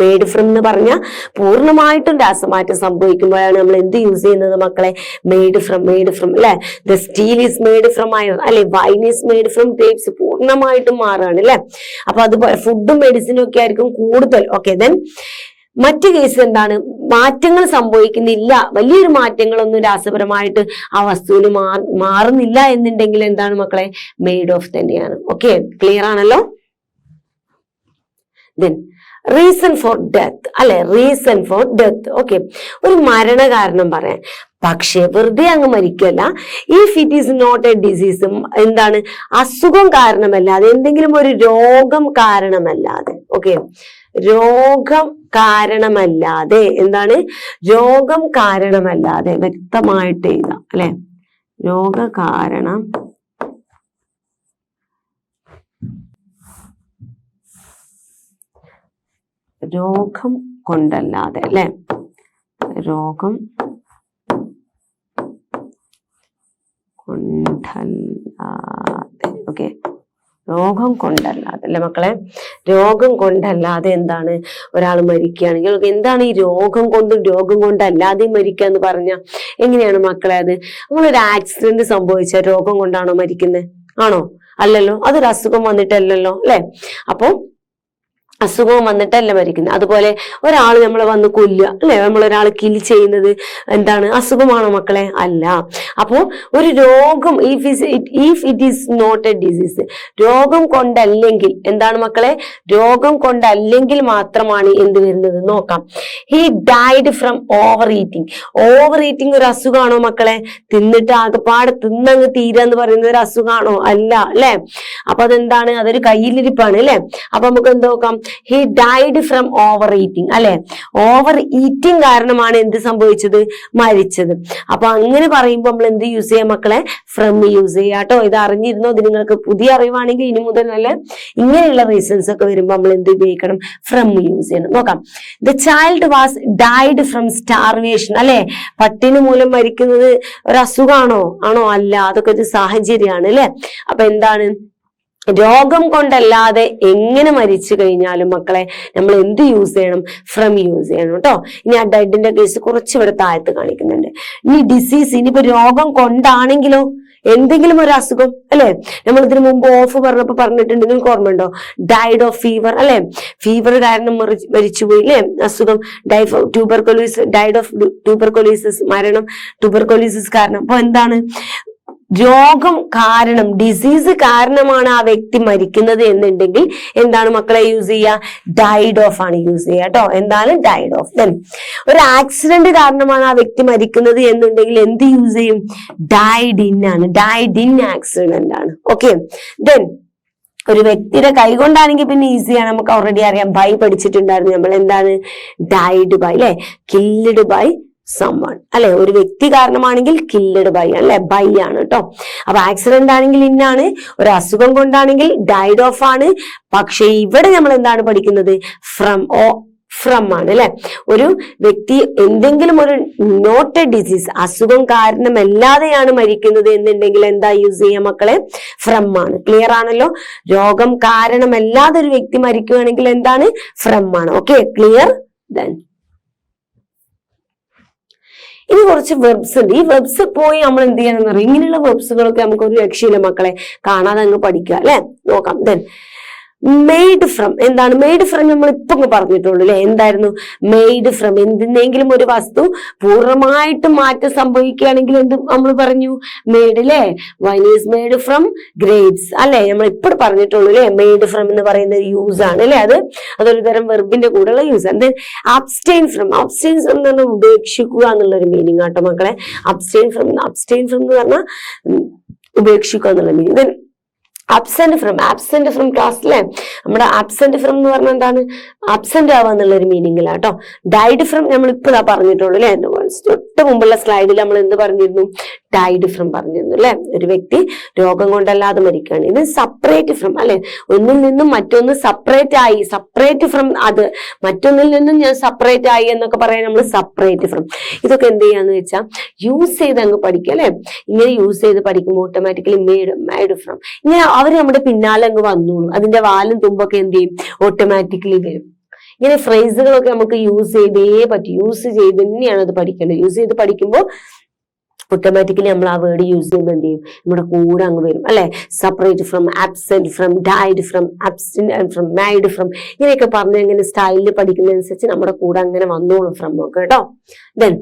മെയ്ഡ് ഫ്രം എന്ന് പറഞ്ഞാൽ പൂർണ്ണമായിട്ടും രാസമാറ്റം സംഭവിക്കുമ്പോഴാണ് നമ്മൾ എന്ത് യൂസ് ചെയ്യുന്നത് മക്കളെ? മെയ്ഡ് ഫ്രം അല്ലെ. The steel is made from iron അല്ലെ, wine is made from grapes, പൂർണ്ണമായിട്ടും മാറാണ് അല്ലെ. അപ്പൊ അതുപോലെ ഫുഡും മെഡിസിനും ഒക്കെ ആയിരിക്കും കൂടുതൽ. ഓക്കെ, ദെൻ മറ്റു കേസ് എന്താണ്? മാറ്റങ്ങൾ സംഭവിക്കുന്നില്ല, വലിയൊരു മാറ്റങ്ങളൊന്നും രാസപരമായിട്ട് ആ വസ്തുവിന് മാറുന്നില്ല എന്നുണ്ടെങ്കിൽ എന്താണ് മക്കളെ? മെയ്ഡ് ഓഫ് തന്നെയാണ്. ഓക്കെ, ക്ലിയർ ആണല്ലോ? ദെൻ റീസൺ ഫോർ ഡെത്ത് അല്ലെ, റീസൺ ഫോർ ഡെത്ത്. ഓക്കെ, ഒരു മരണ കാരണം പറയാൻ, പക്ഷെ വെറുതെ അങ്ങ് മരിക്കല്ല. If it is not a disease, എന്താണ്? അസുഖം കാരണമല്ലാതെ, എന്തെങ്കിലും ഒരു രോഗം കാരണമല്ലാതെ. ഓക്കെ, രോഗം കാരണമല്ലാതെ, എന്താണ്? രോഗം കാരണമല്ലാതെ വ്യക്തമായിട്ട് എഴുതാം അല്ലെ. രോഗകാരണം രോഗം കൊണ്ടല്ലാതെ അല്ലെ, രോഗം കൊണ്ടല്ലാതെ. ഓക്കെ, രോഗം കൊണ്ടല്ലാതെ അല്ലെ മക്കളെ. രോഗം കൊണ്ടല്ലാതെ എന്താണ്? ഒരാൾ മരിക്കുകയാണെങ്കിൽ എന്താണ് ഈ രോഗം കൊണ്ടല്ലാതെ മരിക്കുക എന്ന് പറഞ്ഞ എങ്ങനെയാണ് മക്കളെ? അത് നമ്മളൊരു ആക്സിഡന്റ് സംഭവിച്ച രോഗം കൊണ്ടാണോ മരിക്കുന്നത്? ആണോ? അല്ലല്ലോ, അതൊരു അസുഖം വന്നിട്ടല്ലല്ലോ അല്ലെ. അപ്പൊ അസുഖവും വന്നിട്ടല്ല മരിക്കുന്നത്. അതുപോലെ ഒരാൾ നമ്മളെ വന്ന് കൊല്ലുക അല്ലെ, നമ്മളൊരാൾ കിൽ ചെയ്യുന്നത് എന്താണ്? അസുഖമാണോ മക്കളെ? അല്ല. അപ്പോ ഒരു രോഗം if it is not a disease, രോഗം കൊണ്ടല്ലെങ്കിൽ എന്താണ് മക്കളെ? രോഗം കൊണ്ടല്ലെങ്കിൽ മാത്രമാണ് എന്ത് വരുന്നത് നോക്കാം. He died from over eating. Over eating ഒരു അസുഖമാണോ മക്കളെ? തിന്നിട്ട് ആകെപ്പാടെ തിന്നങ്ങ് തീരാന്ന് പറയുന്നത് ഒരു അസുഖമാണോ? അല്ല അല്ലെ. അപ്പൊ അതെന്താണ്? അതൊരു കയ്യിലിരിപ്പാണ് അല്ലെ. അപ്പൊ നമുക്ക് എന്ത് നോക്കാം? He died from over eating അല്ലെ. ഓവർ ഈറ്റിംഗ് കാരണമാണ് എന്ത് സംഭവിച്ചത്? മരിച്ചത്. അപ്പൊ അങ്ങനെ പറയുമ്പോൾ നമ്മൾ എന്ത് യൂസ് ചെയ്യാം മക്കളെ? ഫ്രം യൂസ് ചെയ്യാം കേട്ടോ. ഇത് അറിഞ്ഞിരുന്നോ? ഇത് നിങ്ങൾക്ക് പുതിയ അറിവാണെങ്കിൽ ഇനി മുതൽ നല്ല ഇങ്ങനെയുള്ള റീസൺസ് ഒക്കെ വരുമ്പോൾ നമ്മൾ എന്ത് ഉപയോഗിക്കണം? ഫ്രം യൂസ് ചെയ്യണം. നോക്കാം. The child was died from starvation അല്ലെ. പട്ടിണി മൂലം മരിക്കുന്നത് ഒരു അസുഖമാണോ? ആണോ? അല്ല, അതൊക്കെ ഒരു സാഹചര്യമാണ് അല്ലെ. അപ്പൊ എന്താണ്? രോഗം കൊണ്ടല്ലാതെ എങ്ങനെ മരിച്ചു കഴിഞ്ഞാലും മക്കളെ നമ്മൾ എന്ത് യൂസ് ചെയ്യണം? ഫ്രം യൂസ് ചെയ്യണം കേട്ടോ. ഇനി ആ ഡെഡിന്റെ കേസ് കുറച്ചിവിടെ താഴത്ത് കാണിക്കുന്നുണ്ട്. ഇനി ഡിസീസ്, ഇനിയിപ്പോ രോഗം കൊണ്ടാണെങ്കിലോ എന്തെങ്കിലും ഒരു അസുഖം അല്ലെ. നമ്മൾ ഇതിനു മുമ്പ് ഓഫ് പറഞ്ഞപ്പോ പറഞ്ഞിട്ടുണ്ട്, നിങ്ങൾക്ക് ഓർമ്മയുണ്ടോ? ഡൈഡ് ഓഫ് ഫീവർ അല്ലെ. ഫീവർ കാരണം മരിച്ചുപോയി അല്ലെ. അസുഖം ട്യൂബർകുലോസിസ്, ഡൈഡ് ഓഫ് ട്യൂബർകുലോസിസ്, മരണം ട്യൂബർകുലോസിസ് കാരണം. അപ്പൊ എന്താണ്? രോഗം കാരണം, ഡിസീസ് കാരണമാണ് ആ വ്യക്തി മരിക്കുന്നത് എന്നുണ്ടെങ്കിൽ എന്താണ് മക്കളെ യൂസ് ചെയ്യുക? ഡൈഡ് ഓഫ് ആണ് യൂസ് ചെയ്യുക കേട്ടോ. എന്താണ്? Died of. ദെൻ ഒരു ആക്സിഡന്റ് കാരണമാണ് ആ വ്യക്തി മരിക്കുന്നത് എന്നുണ്ടെങ്കിൽ എന്ത് യൂസ് ചെയ്യും? ഡൈഡ് ഇൻ ആണ്. ഡൈഡ് ഇൻ ആക്സിഡന്റ് ആണ്. ഓക്കെ, ദെൻ ഒരു വ്യക്തിയുടെ കൈകൊണ്ടാണെങ്കിൽ പിന്നെ ഈസിയാണ്, നമുക്ക് ഓൾറെഡി അറിയാം, ബൈ പഠിച്ചിട്ടുണ്ടായിരുന്നു നമ്മൾ. എന്താണ്? ഡൈഡ് ബൈ അല്ലെ. കിൽഡ് ബൈ someone അല്ലെ. ഒരു വ്യക്തി കാരണമാണെങ്കിൽ കിൽഡ് ബൈ അല്ലെ, ബൈ ആണ് കേട്ടോ. അപ്പൊ ആക്സിഡന്റ് ആണെങ്കിൽ ഇന്നാണ്, ഒരു അസുഖം കൊണ്ടാണെങ്കിൽ ഡൈഡ് ഓഫ് ആണ്. പക്ഷെ ഇവിടെ നമ്മൾ എന്താണ് പഠിക്കുന്നത്? ഫ്രം ആണ് അല്ലെ. ഒരു വ്യക്തി എന്തെങ്കിലും ഒരു നോട്ട് എ ഡിസീസ്, അസുഖം കാരണമല്ലാതെയാണ് മരിക്കുന്നത് എന്നുണ്ടെങ്കിൽ എന്താ യൂസ് ചെയ്യാം മക്കളെ? ഫ്രം ആണ്. ക്ലിയർ ആണല്ലോ? രോഗം കാരണമല്ലാതെ ഒരു വ്യക്തി മരിക്കുകയാണെങ്കിൽ എന്താണ്? ഫ്രം ആണ്. Okay, clear? ദെൻ ഇനി കുറച്ച് വെർബ്സ് ഉണ്ട്. ഈ വെർബ്സ് പോയി നമ്മൾ എന്ത് ചെയ്യണമെന്ന് അറിയാം. ഇങ്ങനെയുള്ള വെർബ്സുകളൊക്കെ നമുക്ക് ഒരു രക്ഷയില്ല മക്കളെ, കാണാതെ അങ്ങ് പഠിക്കുക അല്ലെ. നോക്കാം. ദെൻ മെയ്ഡ് ഫ്രം എന്താണ്? മെയ്ഡ് ഫ്രം നമ്മൾ ഇപ്പൊ പറഞ്ഞിട്ടുള്ളൂ അല്ലെ. എന്തായിരുന്നു മെയ്ഡ് ഫ്രം? എന്തിനെങ്കിലും ഒരു വസ്തു പൂർണ്ണമായിട്ടും മാറ്റം സംഭവിക്കുകയാണെങ്കിൽ എന്ത് നമ്മൾ പറഞ്ഞു? മെയ്ഡ് അല്ലെ. Wine is made from grapes അല്ലെ, നമ്മൾ ഇപ്പോൾ പറഞ്ഞിട്ടുള്ളൂ അല്ലെ. മെയ്ഡ് ഫ്രം എന്ന് പറയുന്ന യൂസ് ആണ് അല്ലെ. അതൊരു തരം വെർബിന്റെ കൂടെയുള്ള യൂസ് ആണ്. അബ്സ്റ്റെയിൻ ഫ്രം, അബ്സ്റ്റെയിൻ ഫ്രം എന്ന് പറഞ്ഞാൽ ഉപേക്ഷിക്കുക എന്നുള്ള ഒരു മീനിങ് ആട്ടോ മക്കളെ. അബ്സ്റ്റെയിൻ ഫ്രം എന്ന് പറഞ്ഞാൽ ഉപേക്ഷിക്കുക എന്നുള്ള മീനിങ്. അബ്സെന്റ് ഫ്രം ക്ലാസ്സിലെ നമ്മുടെ അബ്സെന്റ് ഫ്രം എന്ന് പറഞ്ഞാൽ എന്താണ്? അബ്സെന്റ് ആവുക എന്നുള്ള ഒരു മീനിങ്ങിലാട്ടോ. ഡൈഡ് ഫ്രം നമ്മൾ ഇപ്പൊ പറഞ്ഞിട്ടുള്ളൂ അല്ലെ. തൊട്ട് മുമ്പുള്ള സ്ലൈഡിൽ നമ്മൾ എന്ത് പറഞ്ഞിരുന്നു? ഡൈഡ് ഫ്രം പറഞ്ഞിരുന്നു അല്ലെ. ഒരു വ്യക്തി രോഗം കൊണ്ടല്ലാതെ മരിക്കുകയാണ്. ഇത് സെപ്പറേറ്റ് ഫ്രം അല്ലെ. ഒന്നിൽ നിന്നും മറ്റൊന്ന് സെപ്പറേറ്റ് ആയി, സെപ്പറേറ്റ് ഫ്രം അത്, മറ്റൊന്നിൽ നിന്നും ഞാൻ സെപ്പറേറ്റ് ആയി എന്നൊക്കെ പറയാൻ നമ്മൾ സെപ്പറേറ്റ് ഫ്രം. ഇതൊക്കെ എന്ത് ചെയ്യാന്ന് വെച്ചാൽ യൂസ് ചെയ്ത് അങ്ങ് പഠിക്കുക അല്ലെ. ഇങ്ങനെ യൂസ് ചെയ്ത് പഠിക്കുമ്പോൾ ഓട്ടോമാറ്റിക്കലി മെയ്ഡ് ഫ്രം ഇങ്ങനെ അവര് നമ്മുടെ പിന്നാലെ അങ്ങ് വന്നോളൂ. അതിന്റെ വാലും തുമ്പൊക്കെ എന്ത് ചെയ്യും? ഓട്ടോമാറ്റിക്കലി വരും. ഇങ്ങനെ ഫ്രേസുകളൊക്കെ നമുക്ക് യൂസ് ചെയ്തേ പറ്റും. യൂസ് ചെയ്ത് തന്നെയാണ് അത് പഠിക്കേണ്ടത്. യൂസ് ചെയ്ത് പഠിക്കുമ്പോൾ ഓട്ടോമാറ്റിക്കലി നമ്മൾ ആ വേർഡ് യൂസ് ചെയ്യുമ്പോൾ എന്ത് ചെയ്യും? നമ്മുടെ കൂടെ അങ്ങ് വരും അല്ലെ. Separate from, absent from, died from, absent from, made from, ഇങ്ങനെയൊക്കെ പറഞ്ഞ് ഇങ്ങനെ സ്റ്റൈലിൽ പഠിക്കുന്നതനുസരിച്ച് നമ്മുടെ കൂടെ അങ്ങനെ വന്നോളും ഫ്രം ഒക്കെ കേട്ടോ. ദെൻ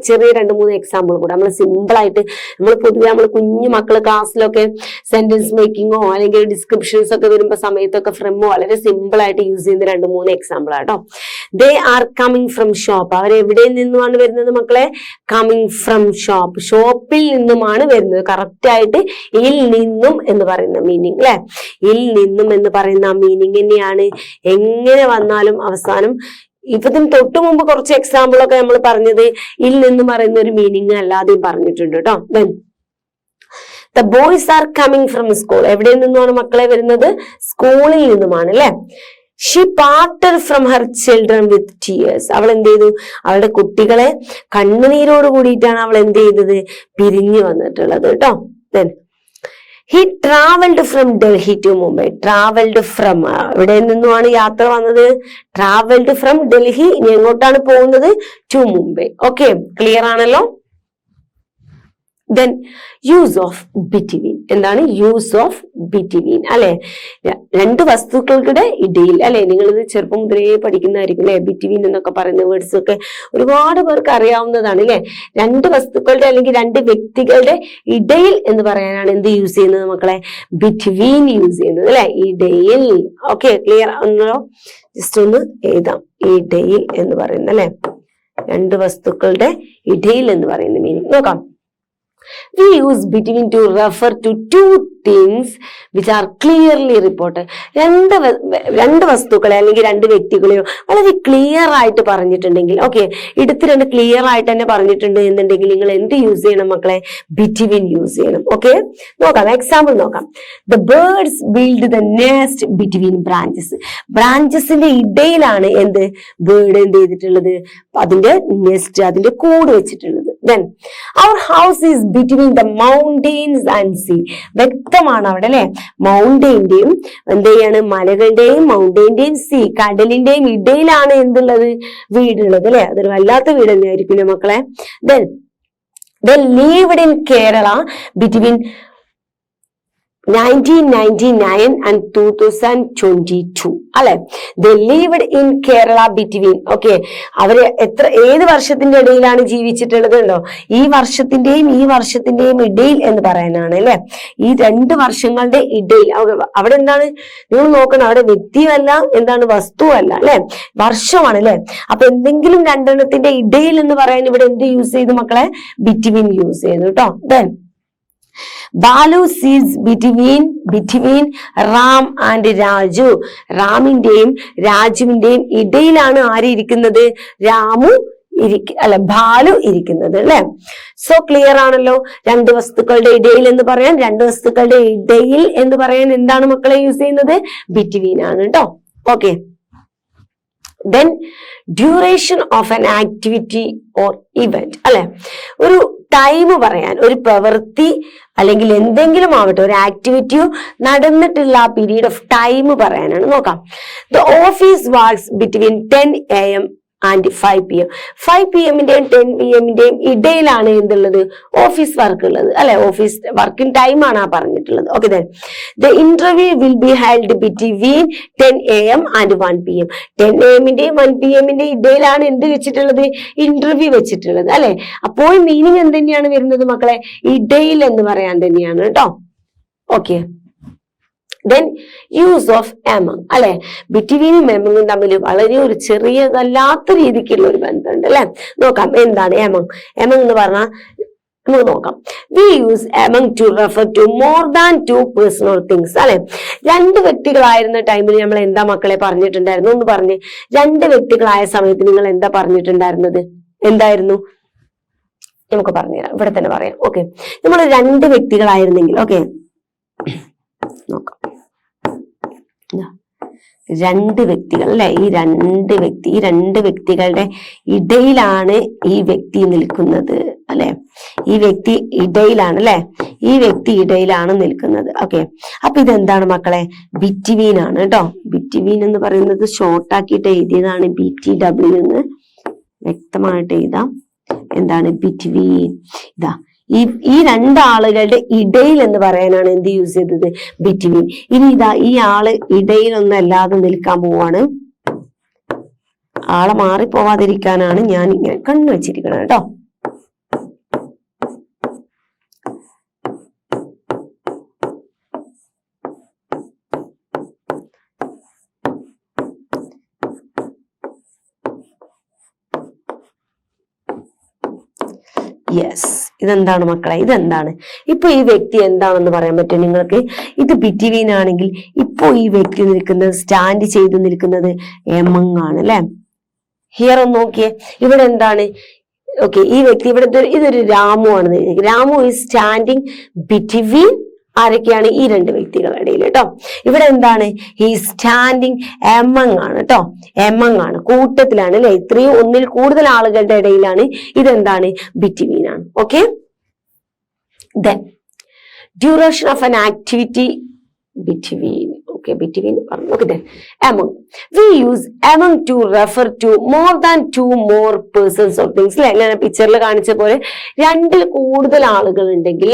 ചെറിയ രണ്ട് മൂന്ന് എക്സാമ്പിൾ കൂടെ നമ്മൾ സിമ്പിൾ ആയിട്ട് നമ്മൾ പൊതുവെ നമ്മൾ കുഞ്ഞു മക്കള് ക്ലാസ്സിലൊക്കെ സെന്റൻസ് മേക്കിങ്ങോ അല്ലെങ്കിൽ ഡിസ്ക്രിപ്ഷൻസ് ഒക്കെ വരുമ്പോ സമയത്തൊക്കെ ഫ്രമോ വളരെ സിമ്പിൾ ആയിട്ട് യൂസ് ചെയ്യുന്ന രണ്ട് മൂന്ന് എക്സാമ്പിൾ ആട്ടോ. They are coming from shop. അവർ എവിടെ നിന്നുമാണ് വരുന്നത് മക്കളെ? കമ്മിങ് ഫ്രം ഷോപ്പ്, ഷോപ്പിൽ നിന്നുമാണ് വരുന്നത്. കറക്റ്റ് ആയിട്ട് ഇൽ നിന്നും എന്ന് പറയുന്ന മീനിങ് അല്ലെ. ഇൽ നിന്നും എന്ന് പറയുന്ന ആ മീനിങ് തന്നെയാണ് എങ്ങനെ വന്നാലും അവസാനം. ഇപ്പത്തിന് തൊട്ടു മുമ്പ് കുറച്ച് എക്സാമ്പിൾ ഒക്കെ നമ്മൾ പറഞ്ഞത് ഇൽ നിന്ന് പറയുന്ന ഒരു മീനിങ് അല്ലാതെയും പറഞ്ഞിട്ടുണ്ട് കേട്ടോ. The boys are coming from school. എവിടെ നിന്നുമാണ് മക്കളെ വരുന്നത്? സ്കൂളിൽ നിന്നുമാണ് അല്ലെ. She parted from her children with tears. അവൾ എന്ത് ചെയ്തു? അവളുടെ കുട്ടികളെ കണ്ണുനീരോട് കൂടിയിട്ടാണ് അവൾ എന്ത് ചെയ്തത്? പിരിഞ്ഞു വന്നിട്ടുള്ളത് കേട്ടോ. Then he travelled from Delhi to Mumbai. Travelled from ഇവിടെ നിന്നുമാണ് യാത്ര വന്നത്. Travelled from Delhi. ഇനി എങ്ങോട്ടാണ് പോകുന്നത്? ടു മുംബൈ. ഓക്കെ, ക്ലിയർ ആണല്ലോ. Then use of between. എന്താണ് യൂസ് ഓഫ് ബിറ്റ്വീൻ അല്ലെ. രണ്ട് വസ്തുക്കൾക്കിടെ ഇടയിൽ അല്ലെ. നിങ്ങളിത് ചെറുപ്പം മുതലേ പഠിക്കുന്നതായിരിക്കും അല്ലെ. ബിറ്റ്വീൻ എന്നൊക്കെ പറയുന്ന വേർഡ്സ് ഒക്കെ ഒരുപാട് പേർക്ക് അറിയാവുന്നതാണ് അല്ലെ. രണ്ട് വസ്തുക്കളുടെ അല്ലെങ്കിൽ രണ്ട് വ്യക്തികളുടെ ഇടയിൽ എന്ന് പറയാനാണ് എന്ത് യൂസ് ചെയ്യുന്നത് മക്കളെ? ബിറ്റ്വീൻ യൂസ് ചെയ്യുന്നത് അല്ലെ. ഇടയിൽ. ഓക്കെ, ക്ലിയർ ആണല്ലോ. ജസ്റ്റ് ഒന്ന് എഴുതാം. ഇടയിൽ എന്ന് പറയുന്നത് അല്ലെ. രണ്ട് വസ്തുക്കളുടെ ഇടയിൽ എന്ന് പറയുന്ന മീനിങ് നോക്കാം. We use between to refer to two things which are clearly reported. രണ്ട് വസ്തുക്കളെ അല്ലെങ്കിൽ രണ്ട് വ്യക്തികളെയോ വളരെ ക്ലിയർ ആയിട്ട് പറഞ്ഞിട്ടുണ്ടെങ്കിൽ, ഓക്കെ, എടുത്ത് രണ്ട് ക്ലിയർ ആയിട്ട് തന്നെ പറഞ്ഞിട്ടുണ്ട് എന്നുണ്ടെങ്കിൽ നിങ്ങൾ എന്ത് യൂസ് ചെയ്യണം മക്കളെ? ബിറ്റ്വീൻ യൂസ് ചെയ്യണം. ഓക്കെ, നോക്കാം, എക്സാമ്പിൾ നോക്കാം. The birds build the nest between branches. ബ്രാഞ്ചസിന്റെ ഇടയിലാണ് എന്ത്? ബേർഡ് എന്ത് ചെയ്തിട്ടുള്ളത്? അതിന്റെ നെസ്റ്റ്, അതിന്റെ കൂട് വെച്ചിട്ടുള്ളത്. Then our house is between the mountains and sea. വ്യക്തമാണ് അവിടെ അല്ലെ. മൗണ്ടെയിന്റെയും എന്ത് ചെയ്യാണ്? മലകളുടെയും മൗണ്ടെയിന്റെയും സീ കടലിന്റെയും ഇടയിലാണ് എന്തുള്ളത്? വീടുള്ളത് അല്ലെ. അതൊരു വല്ലാത്ത വീട് തന്നെയായിരിക്കും മക്കളെ. Then they lived in Kerala between 1999 and 2022 അല്ലെ. They lived in Kerala between. Okay, അവര് ഏത് വർഷത്തിന്റെ ഇടയിലാണ് ജീവിച്ചിട്ടുള്ളത് ഉണ്ടോ? ഈ വർഷത്തിന്റെയും ഈ വർഷത്തിന്റെയും ഇടയിൽ എന്ന് പറയാനാണ് അല്ലെ. ഈ രണ്ട് വർഷങ്ങളുടെ ഇടയിൽ. അവിടെ എന്താണ് നിങ്ങൾ നോക്കണം? അവിടെ വ്യക്തിയല്ല, എന്താണ് വസ്തുവല്ല അല്ലെ, വർഷമാണ് അല്ലെ. അപ്പൊ എന്തെങ്കിലും രണ്ടെണ്ണത്തിന്റെ ഇടയിൽ എന്ന് പറയാൻ ഇവിടെ എന്ത് യൂസ് ചെയ്തു മക്കളെ? ബിറ്റ്വീൻ യൂസ് ചെയ്തു കേട്ടോ. Then ബാലു സീസ് ബിറ്റ്വീൻ റാം ആൻഡ് രാജു. റാമിന്റെയും രാജുവിന്റെയും ഇടയിലാണ് ആര് ഇരിക്കുന്നത്? രാമു ബാലു ഇരിക്കുന്നത് അല്ലെ. സോ ക്ലിയർ ആണല്ലോ. രണ്ട് വസ്തുക്കളുടെ ഇടയിൽ എന്ന് പറയാൻ, രണ്ട് വസ്തുക്കളുടെ ഇടയിൽ എന്ന് പറയാൻ എന്താണ് മക്കളെ യൂസ് ചെയ്യുന്നത്? ബിറ്റ്വീൻ ആണ് കേട്ടോ. Okay, then duration of an activity or event അല്ലെ. ഒരു ടൈം പറയാൻ, ഒരു പ്രവൃത്തി അല്ലെങ്കിൽ എന്തെങ്കിലും ആവട്ടെ, ഒരു ആക്ടിവിറ്റിയോ നടന്നിട്ടുള്ള ആ പീരീഡ് ഓഫ് ടൈം പറയാനാണ്. നോക്കാം. The office works between 10 AM and 5 PM. 5 PM-ന്റെയും 10 PM-ന്റെയും ഇടയിലാണ് എന്തുള്ളത്, ഓഫീസ് വർക്ക് ഉള്ളത് അല്ലെ, ഓഫീസ് വർക്കിംഗ് ടൈം ആണ് ആ പറഞ്ഞിട്ടുള്ളത്. Okay, the interview will be held between 10 AM and 1 PM. 10 AM-ന്റെയും 1 PM-ന്റെയും ഇടയിലാണ് എന്ത് വെച്ചിട്ടുള്ളത്, ഇന്റർവ്യൂ വെച്ചിട്ടുള്ളത് അല്ലെ. അപ്പോൾ മീനിങ് എന്ത് തന്നെയാണ് വരുന്നത് മക്കളെ, ഇടയിൽ എന്ന് പറയാൻ തന്നെയാണ് കേട്ടോ. Okay, then use of among അല്ലെ, ബിറ്റ്വീനും എമങ്ങും തമ്മിൽ വളരെ ഒരു ചെറിയതല്ലാത്ത രീതിക്കുള്ള ഒരു ബന്ധമുണ്ട് അല്ലെ. നോക്കാം എന്താണ് എമംഗ്. എമംഗ് എന്ന് പറഞ്ഞാൽ നമുക്ക് നോക്കാം. We use among to refer to more than 2 person or things അല്ലെ. 2 വ്യക്തികളായിരുന്ന ടൈമിൽ നമ്മൾ എന്താ മക്കളെ പറഞ്ഞിട്ടുണ്ടായിരുന്നു, ഒന്ന് പറഞ്ഞ്. 2 വ്യക്തികളായ സമയത്ത് നിങ്ങൾ എന്താ പറഞ്ഞിട്ടുണ്ടായിരുന്നത്, എന്തായിരുന്നു, നമുക്ക് പറഞ്ഞുതരാം, ഇവിടെ തന്നെ പറയാം. ഓക്കെ, നമ്മൾ 2 വ്യക്തികളായിരുന്നെങ്കിൽ, ഓക്കെ നോക്കാം, 2 വ്യക്തികൾ അല്ലെ, ഈ 2 വ്യക്തികളുടെ ഇടയിലാണ് ഈ വ്യക്തി നിൽക്കുന്നത് അല്ലെ, ഈ വ്യക്തി ഇടയിലാണ് അല്ലെ, ഈ വ്യക്തി ഇടയിലാണ് നിൽക്കുന്നത്. ഓക്കെ, അപ്പൊ ഇതെന്താണ് മക്കളെ, ബിറ്റ്വീൻ ആണ് കേട്ടോ. ബിറ്റ്വീൻ എന്ന് പറയുന്നത് ഷോർട്ട് ആക്കിയിട്ട് എഴുതിയതാണ്, BTW എന്ന് വ്യക്തമായിട്ട് എഴുതാം. എന്താണ് ബിറ്റ്വീൻ, ഇതാ ഈ 2 ആളുകളുടെ ഇടയിൽ എന്ന് പറയാനാണ് എന്ത് യൂസ് ചെയ്തത്, ബിറ്റ്വീൻ. ഇനി ഇതാ ഈ ആള് ഇടയിലൊന്നും അല്ലാതെ നിൽക്കാൻ പോവാണ്, ആളെ മാറിപ്പോവാതിരിക്കാനാണ് ഞാൻ ഇങ്ങനെ കണ്ണു വെച്ചിരിക്കണം കേട്ടോ. യെസ്, ഇതെന്താണ് മക്കളെ, ഇതെന്താണ്, ഇപ്പൊ ഈ വ്യക്തി എന്താണെന്ന് പറയാൻ പറ്റും നിങ്ങൾക്ക്. ഇത് ബിറ്റ്വീൻ ആണെങ്കിൽ ഇപ്പൊ ഈ വ്യക്തി നിൽക്കുന്നത്, സ്റ്റാൻഡ് ചെയ്ത് നിൽക്കുന്നത് എമംഗ് ആണ് അല്ലെ. ഹിയർ ഒന്ന് നോക്കിയേ, ഇവിടെ എന്താണ്, ഓക്കെ ഈ വ്യക്തി ഇവിടെ ഇതൊരു രാമു ആണ്. രാമു ഈസ് സ്റ്റാൻഡിങ് ബിറ്റ്വീൻ ആരൊക്കെയാണ്, ഈ 2 വ്യക്തികളുടെ ഇടയിൽ കേട്ടോ. ഇവിടെ എന്താണ്, ഈ സ്റ്റാൻഡിങ് എമംഗ് ആണ് കേട്ടോ, എമംഗ് ആണ്, കൂട്ടത്തിലാണ് അല്ലെ, ഇത്രയും ഒന്നിൽ കൂടുതൽ ആളുകളുടെ ഇടയിലാണ്. ഇതെന്താണ്, ബിറ്റ്വീൻ ആണ്. Okay, then duration of an activity between. Okay, between okay then among we use among to refer to more than 2 more persons or things like ഞാൻ പിക്ചറിൽ കാണിച്ച പോലെ 2ൽ കൂടുതൽ ആളുകൾ ഉണ്ടെങ്കിൽ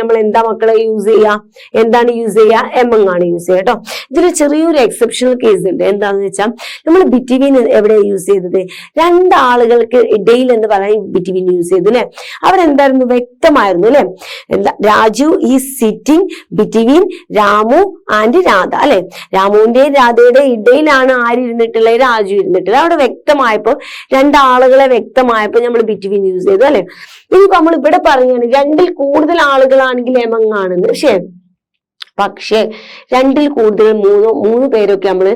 നമ്മൾ എന്താ മക്കളെ യൂസ് ചെയ്യുക, എന്താണ് യൂസ് ചെയ്യുക, among ആണ് യൂസ് ചെയ്യുക കേട്ടോ. ഇതിൽ ചെറിയൊരു എക്സെപ്ഷണൽ കേസ് ഉണ്ട്. എന്താണെന്ന് വെച്ചാൽ നമ്മൾ ബിറ്റ്വീൻ എവിടെ യൂസ് ചെയ്തത്, 2 ആളുകൾക്ക് ഇടയിൽ എന്ന് പറയാൻ ബിറ്റ്വീൻ യൂസ് ചെയ്തു അല്ലെ. അവരെന്തായിരുന്നു, വ്യക്തമായിരുന്നു അല്ലെ. എന്താ, Raju is sitting between Ramu and Radha അല്ലെ. രാമുവിന്റെ രാധയുടെ ഇടയിലാണ് ആര് ഇരുന്നിട്ടുള്ളത്, രാജു ഇരുന്നിട്ടുള്ളത്. അവിടെ വ്യക്തമായപ്പോ 2 ആളുകളെ വ്യക്തമായപ്പോ നമ്മൾ ബിറ്റ്വീൻ യൂസ് ചെയ്തു അല്ലെ. ഇനിയിപ്പോ നമ്മൾ ഇവിടെ പറയുകയാണ് 2ൽ കൂടുതൽ ആളുകളാണെങ്കിൽ എമംഗ് ആണെന്ന്. പക്ഷേ 2ൽ കൂടുതൽ 3 പേരൊക്കെ നമ്മള്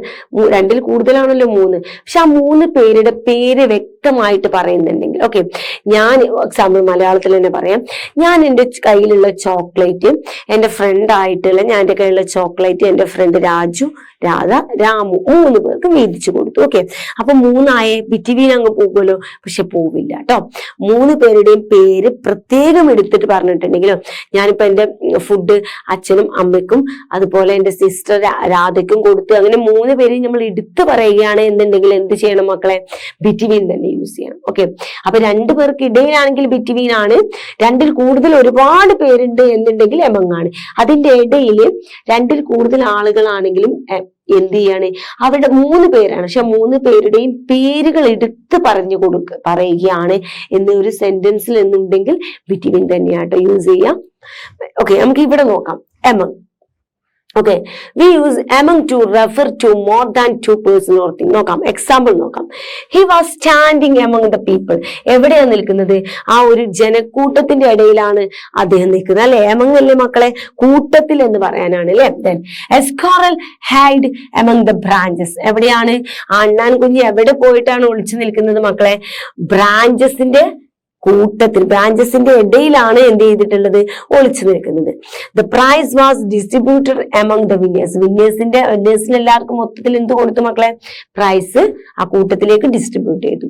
2ൽ കൂടുതലാണല്ലോ 3, പക്ഷെ ആ 3 പേരുടെ പേര് വ്യക്തമായിട്ട് പറയുന്നുണ്ടെങ്കിൽ, ഓക്കെ ഞാൻ എക്സാമ്പിൾ മലയാളത്തിൽ തന്നെ പറയാം. ഞാൻ എൻ്റെ കയ്യിലുള്ള ചോക്ലേറ്റ് എൻ്റെ ഫ്രണ്ട് ആയിട്ടുള്ള, ഞാൻ എൻ്റെ കയ്യിലുള്ള ചോക്ലേറ്റ് എൻ്റെ ഫ്രണ്ട് രാജു, രാധ, രാമു 3 പേർക്ക് വീതിച്ചു കൊടുത്തു. ഓക്കെ, അപ്പൊ 3 ബിറ്റ്വീൻ അങ്ങ് പോകുമല്ലോ, പക്ഷെ പോവില്ല കേട്ടോ. 3 പേരുടെയും പേര് പ്രത്യേകം എടുത്തിട്ട് പറഞ്ഞിട്ടുണ്ടെങ്കിലും, ഞാനിപ്പോ എൻ്റെ ഫുഡ് അച്ഛനും അമ്മയ്ക്കും അതുപോലെ എൻ്റെ സിസ്റ്റർ രാധയ്ക്കും കൊടുത്തു, അങ്ങനെ 3 പേരെയും നമ്മൾ എടുത്തു പറയുകയാണ് എന്നുണ്ടെങ്കിൽ എന്ത് ചെയ്യണം മക്കളെ, ബിറ്റ്വീൻ തന്നെ യൂസ് ചെയ്യണം. ഓക്കെ, അപ്പൊ 2 പേർക്ക് ഇടയിലാണെങ്കിൽ ബിറ്റ്വീൻ ആണ്, 2ൽ കൂടുതൽ ഒരുപാട് പേരുണ്ട് എന്നുണ്ടെങ്കിൽ എമംഗ് ആണ്. അതിന്റെ ഇടയിൽ 2ൽ കൂടുതൽ ആളുകളാണെങ്കിലും എന്ത് ചെയ്യാണ്, അവിടെ 3 പേരാണ്, പക്ഷെ 3 പേരുടെയും പേരുകൾ എടുത്ത് പറയുകയാണ് എന്ന് ഒരു സെന്റൻസിൽ എന്നുണ്ടെങ്കിൽ ബിറ്റ്വീൻ തന്നെയാട്ടോ യൂസ് ചെയ്യാം. ഓക്കെ, നമുക്ക് ഇവിടെ നോക്കാം among. Okay, we use among to refer to more than 2 person or thing. നോക്കാം, എക്സാമ്പിൾ നോക്കാം. He was standing among the people. എവിടെയാണ് നിൽക്കുന്നത്, ആ ഒരു ജനക്കൂട്ടത്തിന്റെ ഇടയിലാണ് അദ്ദേഹം നിൽക്കുന്നത് അല്ലെ. among അല്ലേ മക്കളെ, കൂട്ടത്തിൽ എന്ന് പറയാനാണ് അല്ലെ. Then a squirrel hid among the branches. എവിടെയാണ്, അണ്ണാൻ കുഞ്ഞ് എവിടെ പോയിട്ടാണ് ഒളിച്ചു നിൽക്കുന്നത് മക്കളെ, ബ്രാഞ്ചസിന്റെ കൂട്ടത്തിൽ ബ്രാഞ്ചസിന്റെ ഇടയിലാണ് എന്ത് ചെയ്തിട്ടുള്ളത്, ഒളിച്ചു നിൽക്കുന്നത്. The prize was distributed among the വിന്നേഴ്സിന്റെ എല്ലാവർക്കും മൊത്തത്തിൽ എന്ത് കൊടുത്തു മക്കളെ, പ്രൈസ് ആ കൂട്ടത്തിലേക്ക് ഡിസ്ട്രിബ്യൂട്ട് ചെയ്തു.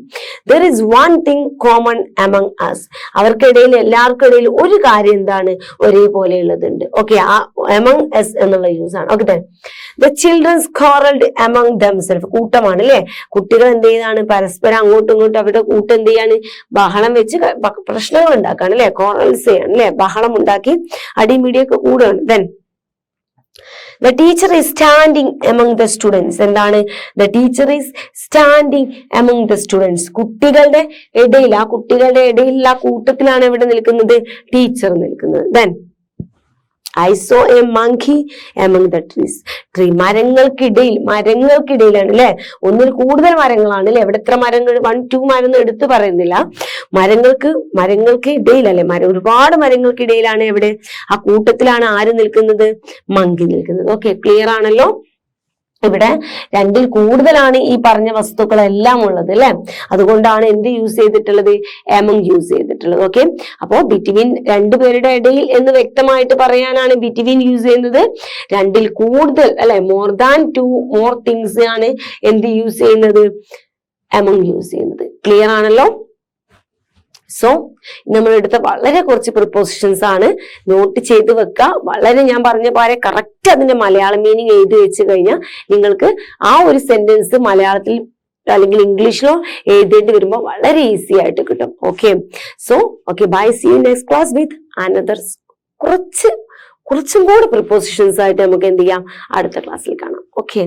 There is one thing common among us, അവർക്കിടയിൽ എല്ലാവർക്കും ഇടയിൽ ഒരു കാര്യം എന്താണ്, ഒരേപോലെ ഉള്ളതുണ്ട്. ഓക്കെ, ആ എമംഗ് എസ് എന്നുള്ള യൂസ് ആണ്. Okay, the children's quarreled among themselves, കൂട്ടമാണ് അല്ലെ, കുട്ടികൾ എന്ത് ചെയ്താണ്, പരസ്പരം അങ്ങോട്ടും ഇങ്ങോട്ടും അവരുടെ കൂട്ടം എന്ത് ചെയ്യാണ്, ബഹളം വെച്ച് പ്രശ്നങ്ങൾ ഉണ്ടാക്കാണ് അല്ലെ, കോറൽസ് ചെയ്യാണ് അല്ലെ, ബഹളം ഉണ്ടാക്കി അടിമിടിയൊക്കെ കൂടുകയാണ്. Then the teacher is standing among the students, എന്താണ്, the teacher is standing among the students, കുട്ടികളുടെ ഇടയിൽ, ആ കുട്ടികളുടെ ഇടയിൽ ആ കൂട്ടത്തിലാണ് എവിടെ നിൽക്കുന്നത്, ടീച്ചർ നിൽക്കുന്നത്. then I saw a monkey among the trees. Tree, മരങ്ങൾക്കിടയിലാണ് അല്ലെ, ഒന്നിൽ കൂടുതൽ മരങ്ങളാണ് അല്ലെ, എവിടെ എത്ര മരങ്ങൾ, 1 2 മരം എടുത്ത് പറയുന്നില്ല, മരങ്ങൾക്ക് ഇടയിലല്ലേ, ഒരുപാട് മരങ്ങൾക്കിടയിലാണ് എവിടെ, ആ കൂട്ടത്തിലാണ് ആര് നിൽക്കുന്നത്, മങ്കി നിൽക്കുന്നത്. ഓക്കെ, ക്ലിയർ ആണല്ലോ. ഇവിടെ 2ൽ കൂടുതലാണ് ഈ പറഞ്ഞ വസ്തുക്കളെല്ലാം ഉള്ളത് അല്ലെ, അതുകൊണ്ടാണ് എന്ത് യൂസ് ചെയ്തിട്ടുള്ളത്, എമംഗ് യൂസ് ചെയ്തിട്ടുള്ളത്. ഓക്കെ, അപ്പോ ബിറ്റ്വീൻ 2 പേരുടെ ഇടയിൽ എന്ന് വ്യക്തമായിട്ട് പറയാനാണ് ബിറ്റ്വീൻ യൂസ് ചെയ്യുന്നത്. 2ൽ കൂടുതൽ അല്ലെ, മോർ തിങ്സ് ആണ് എന്ത് യൂസ് ചെയ്യുന്നത്, എമംഗ് യൂസ് ചെയ്യുന്നത്. ക്ലിയർ ആണല്ലോ. സോ നമ്മൾ എടുത്ത വളരെ കുറച്ച് പ്രിപ്പോസിഷൻസ് ആണ്, നോട്ട് ചെയ്ത് വെക്കുക. വളരെ ഞാൻ പറഞ്ഞ പോലെ കറക്റ്റ് അതിന്റെ മലയാളം മീനിങ് എഴുതി വെച്ച് കഴിഞ്ഞാൽ നിങ്ങൾക്ക് ആ ഒരു സെന്റൻസ് മലയാളത്തിൽ അല്ലെങ്കിൽ ഇംഗ്ലീഷിലോ എഴുതേണ്ടി വരുമ്പോൾ വളരെ ഈസി ആയിട്ട് കിട്ടും. Okay, so okay, bye, see you next class with another കുറച്ചും കൂടി പ്രിപ്പോസിഷൻസ് ആയിട്ട് നമുക്ക് എന്ത് ചെയ്യാം, അടുത്ത ക്ലാസ്സിൽ കാണാം. ഓക്കെ.